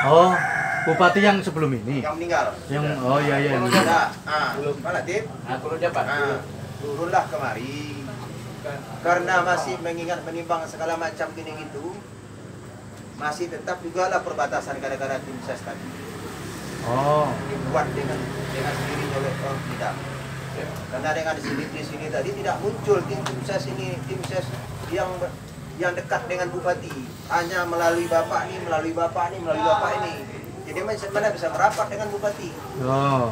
Oh, bupati yang sebelum ini. Yang meninggal. Yang oh iya iya. Belum ada. Belum. Mana Tip? Belum dapat. Turunlah kemari. Karena masih mengingat menimbang segala macam gini gitu. Masih tetap juga lah perbatasan gara-gara tim ses tadi. Oh. Dibuat dengan sendirinya oleh orang tidak. Karena dengan di sini tadi tidak muncul tim ses ini, tim ses yang dekat dengan bupati, hanya melalui bapak ini, melalui bapak ini. Jadi mana bisa merapat dengan bupati. Oh.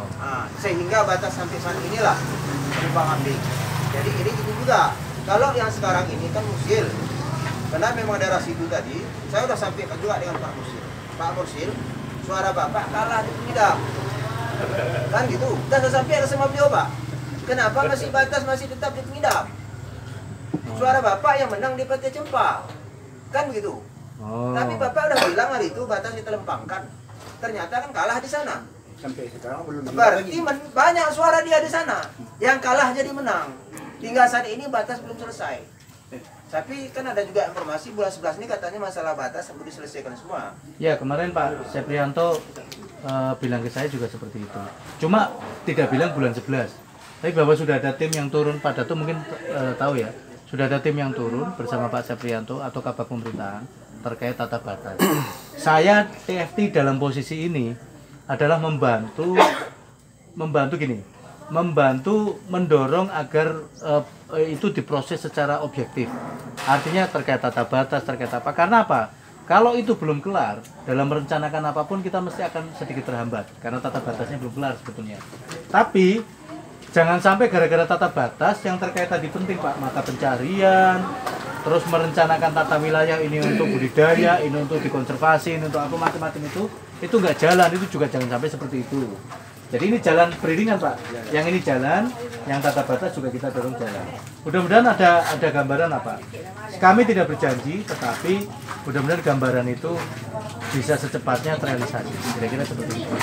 Sehingga batas sampai sana inilah penumpang ambing. Jadi ini gitu juga. Kalau yang sekarang ini kan Musil, karena memang daerah situ tadi, saya udah sampai juga dengan Pak Musil. Pak Musil, suara bapak kalah di Pemidam. Kan gitu. Udah saya sampai sama beliau Pak. Kenapa masih batas masih tetap di Pemidam? Suara bapak yang menang di Partai Cempa, kan begitu. Tapi bapak udah bilang hari itu batas ditelempangkan, ternyata kan kalah di sana. Sampai sekarang belum. Berarti banyak suara dia di sana, yang kalah jadi menang. Hingga saat ini batas belum selesai. Tapi kan ada juga informasi bulan 11 ini katanya masalah batas sudah diselesaikan semua. Ya kemarin Pak Seprianto bilang ke saya juga seperti itu. Cuma tidak bilang bulan 11. Tapi bahwa sudah ada tim yang turun, Pak Dato mungkin tahu ya. Sudah ada tim yang turun bersama Pak Seprianto atau Kabak Pemerintahan terkait tata batas. Saya TFT dalam posisi ini adalah membantu mendorong agar itu diproses secara objektif. Artinya terkait tata batas, terkait apa? Karena apa? Kalau itu belum kelar, dalam merencanakan apapun kita mesti akan sedikit terhambat karena tata batasnya belum kelar sebetulnya. Tapi jangan sampai gara-gara tata batas yang terkait tadi penting Pak, mata pencarian, terus merencanakan tata wilayah ini untuk budidaya, ini untuk dikonservasi, ini untuk apa macam-macam itu nggak jalan, itu juga jangan sampai seperti itu. Jadi ini jalan beriringan Pak, yang ini jalan, yang tata batas juga kita dorong jalan. Mudah-mudahan ada gambaran apa? Kami tidak berjanji, tetapi mudah-mudahan gambaran itu bisa secepatnya terrealisasi. Kira-kira seperti itu.